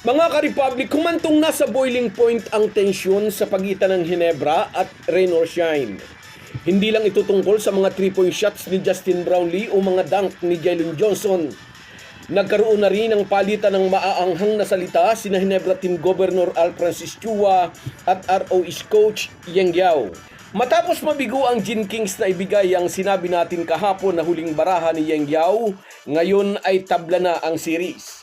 Mga ka-Republic, humantong na sa boiling point ang tensyon sa pagitan ng Ginebra at Rain or Shine. Hindi lang ito tungkol sa mga 3-point shots ni Justin Brownlee o mga dunk ni Jalen Johnson. Nagkaroon na rin ng palitan ng maaanghang na salita sina Ginebra Team Governor Al Francis Chua at ROH Coach Yeng Yao. Matapos mabigo ang Gin Kings na ibigay ang sinabi natin kahapon na huling baraha ni Yeng Yao, ngayon ay tabla na ang series.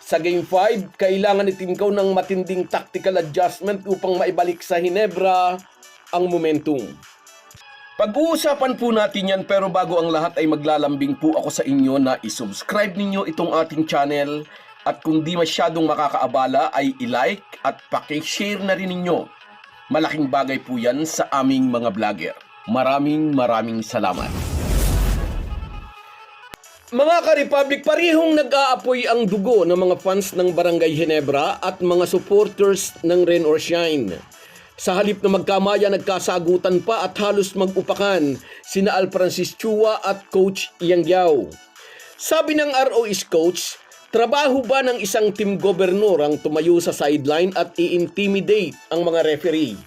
Sa Game 5, kailangan ni Team Kau ng matinding tactical adjustment upang maibalik sa Ginebra ang momentum. Pag-uusapan po natin yan, pero bago ang lahat ay maglalambing po ako sa inyo na isubscribe ninyo itong ating channel at kung di masyadong makakaabala ay i-like at paki-share na rin ninyo. Malaking bagay po yan sa aming mga vlogger. Maraming salamat. Mga ka-Republic, parehong nag-aapoy ang dugo ng mga fans ng Barangay Ginebra at mga supporters ng Rain or Shine. Sa halip na magkamaya, nagkasagutan pa at halos mag-upakan sina Al Francis Chua at Coach Yeng Yao. Sabi ng ROH Coach, trabaho ba ng isang team governor ang tumayo sa sideline at i-intimidate ang mga referee?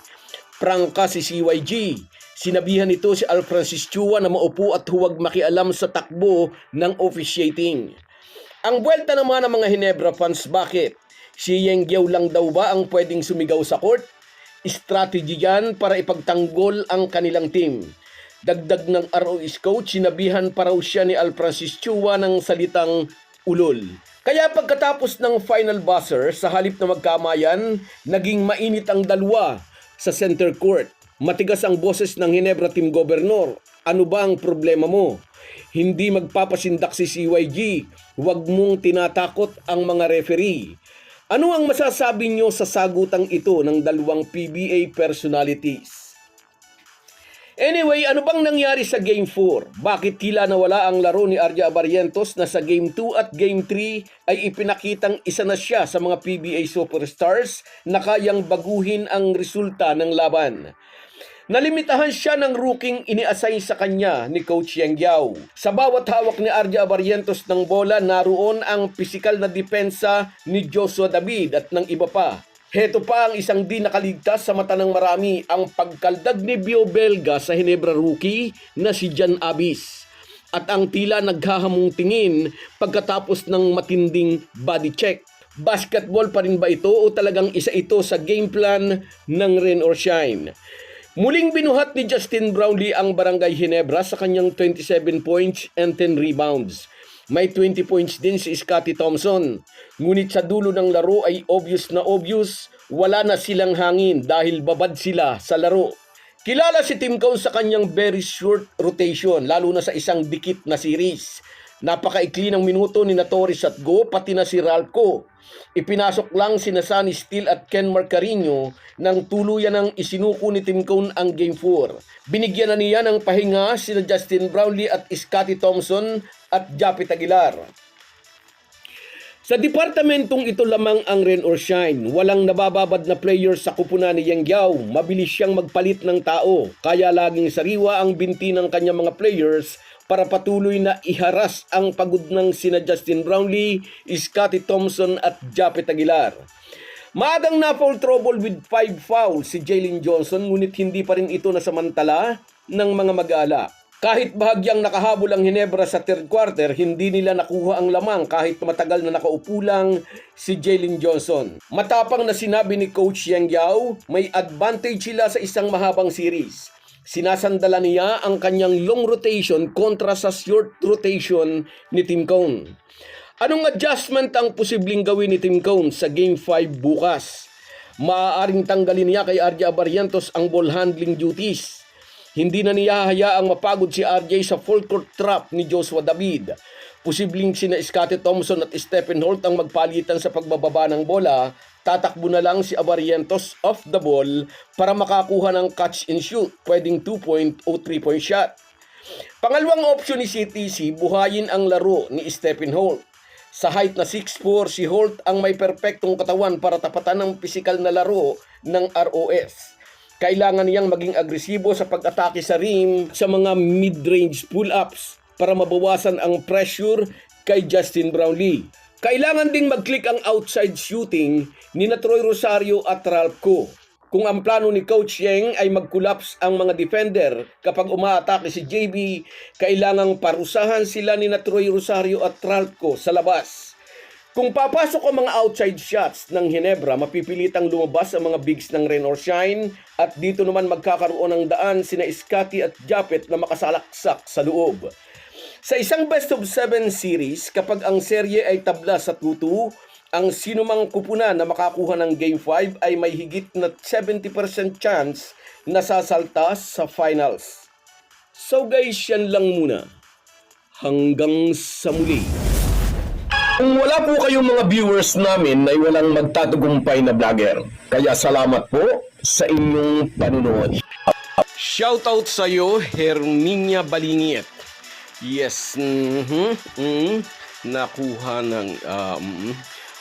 Prangka si CYG. Sinabihan nito si Al Francis Chua na maupo at huwag makialam sa takbo ng officiating. Ang buwelta naman ng mga Ginebra fans, bakit? Si Yeng Yao lang daw ba ang pwedeng sumigaw sa court? Strategy yan para ipagtanggol ang kanilang team. Dagdag ng ROH Coach, sinabihan pa raw siya ni Al Francis Chua ng salitang ulol. Kaya pagkatapos ng final buzzer, sa halip na magkamayan, naging mainit ang dalawa sa center court. Matigas ang boses ng Ginebra Team Governor. Ano ba ang problema mo? Hindi magpapasindak si CYG. Huwag mong tinatakot ang mga referee. Ano ang masasabi nyo sa sagutang ito ng dalawang PBA personalities? Anyway, ano bang nangyari sa Game 4? Bakit tila nawala ang laro ni Arya Barrientos na sa Game 2 at Game 3 ay ipinakitang isa na siya sa mga PBA superstars na kayang baguhin ang resulta ng laban? Nalimitahan siya ng rookie ini-assign sa kanya ni Coach Yeng Yao. Sa bawat hawak ni Arya Barrientos ng bola, naroon ang pisikal na depensa ni Joshua David at ng iba pa. Heto pa ang isang di nakaligtas sa mata ng marami, ang pagkaldag ni Bio Belga sa Ginebra rookie na si Jan Abis. At ang tila naghahamong tingin pagkatapos ng matinding body check. Basketball pa rin ba ito o talagang isa ito sa game plan ng Rain or Shine? Muling binuhat ni Justin Brownlee ang Barangay Ginebra sa kanyang 27 points and 10 rebounds. May 20 points din si Scottie Thompson. Ngunit sa dulo ng laro ay obvious, wala na silang hangin dahil babad sila sa laro. Kilala si Team Kau sa kanyang very short rotation, lalo na sa isang dikit na series. Napakaikli ng minuto ni Torres at Go, pati na si Ralco. Ipinasok lang si Sunny Steele at Ken Marcarino nang tuluyan ng isinuko ni Team Kau ang Game 4. Binigyan na niya ng pahinga sina Justin Brownlee at Scottie Thompson at Japet Aguilar. Sa departamentong ito lamang ang Rain or Shine, walang nabababad na player sa kupunan ni Yeng Yao. Mabilis siyang magpalit ng tao, kaya laging sariwa ang binti ng kanyang mga players para patuloy na iharas ang pagod ng sina Justin Brownlee, Scottie Thompson at Japet Aguilar. Maagang na-foul trouble with 5 fouls si Jalen Johnson, ngunit hindi pa rin ito nasamantala ng mga mag-aala. Kahit bahagyang nakahabol ang Ginebra sa third quarter, hindi nila nakuha ang lamang kahit matagal na nakaupo lang si Jalen Johnson. Matapang na sinabi ni Coach Yeng Yao, may advantage sila sa isang mahabang series. Sinasandala niya ang kanyang long rotation kontra sa short rotation ni Team Kau. Anong adjustment ang posibleng gawin ni Team Kau sa Game 5 bukas? Maaaring tanggalin niya kay Arya Barrientos ang ball handling duties. Hindi na niya hayaang mapagod si RJ sa full court trap ni Joshua David. Posibleng sina Scottie Thompson at Stephen Holt ang magpalitan sa pagbababa ng bola. Tatakbo na lang si Barrientos off the ball para makakuha ng catch and shoot, pwedeng 2-point o 3-point shot. Pangalawang option ni CTC, buhayin ang laro ni Stephen Holt. Sa height na 6'4", si Holt ang may perpektong katawan para tapatan ng pisikal na laro ng ROS. Kailangan niyang maging agresibo sa pag-atake sa rim sa mga mid-range pull-ups para mabawasan ang pressure kay Justin Brownlee. Kailangan ding mag-click ang outside shooting ni na Troy Rosario at Ralph Ko. Kung ang plano ni Coach Yeng ay mag-collapse ang mga defender kapag umaatake si JB, kailangang parusahan sila ni na Troy Rosario at Ralph Ko sa labas. Kung papasok ang mga outside shots ng Ginebra, mapipilitang lumabas ang mga bigs ng Rain or Shine at dito naman magkakaroon ng daan sina Scotty at Japet na makasalaksak sa loob. Sa isang best of 7 series, kapag ang serye ay tabla sa 2-2, ang sinumang kupunan na makakuha ng Game 5 ay may higit na 70% chance na sasalta sa finals. So guys, yan lang muna. Hanggang sa muli. Kung wala po kayong mga viewers namin ay walang magtatagumpay na vlogger. Kaya salamat po sa inyong panunood. Shoutout sa iyo, Herminia Balingit. Yes, nakuha ng...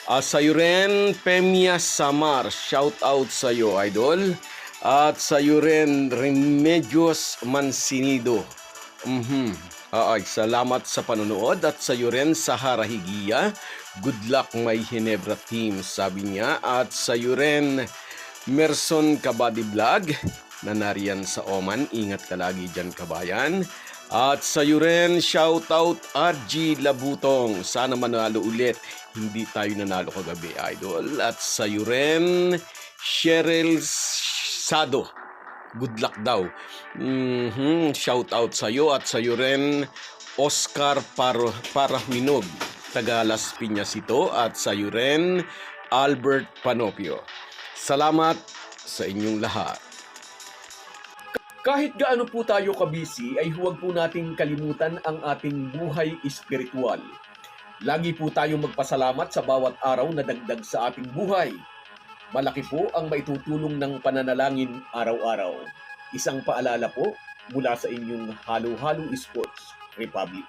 sa'yo rin, Pemia Samar. Shoutout sa iyo, idol. At sa'yo rin, Remedios Mansinido. Salamat sa panonood. At sa'yo rin, Sahara Higiya. Good luck, my Ginebra team, sabi niya. At sa'yo rin, Merson Kabady Vlog, na nariyan sa Oman. Ingat ka lagi dyan, kabayan. At sa'yo rin, shoutout RG Labutong. Sana manalo ulit. Hindi tayo nanalo kagabi, idol. At sa'yo rin, Cheryl Sado. Good luck daw. Shoutout sa'yo. At sa'yo rin, Oscar Parahuinog. Taga Las Piñas ito. At sa'yo rin, Albert Panopio. Salamat sa inyong lahat. Kahit gaano po tayo kabisi, ay huwag po nating kalimutan ang ating buhay espiritual. Lagi po tayong magpasalamat sa bawat araw na dagdag sa ating buhay. Malaki po ang maitutulong ng pananalangin araw-araw. Isang paalala po mula sa inyong Halo Halo Sports Republic.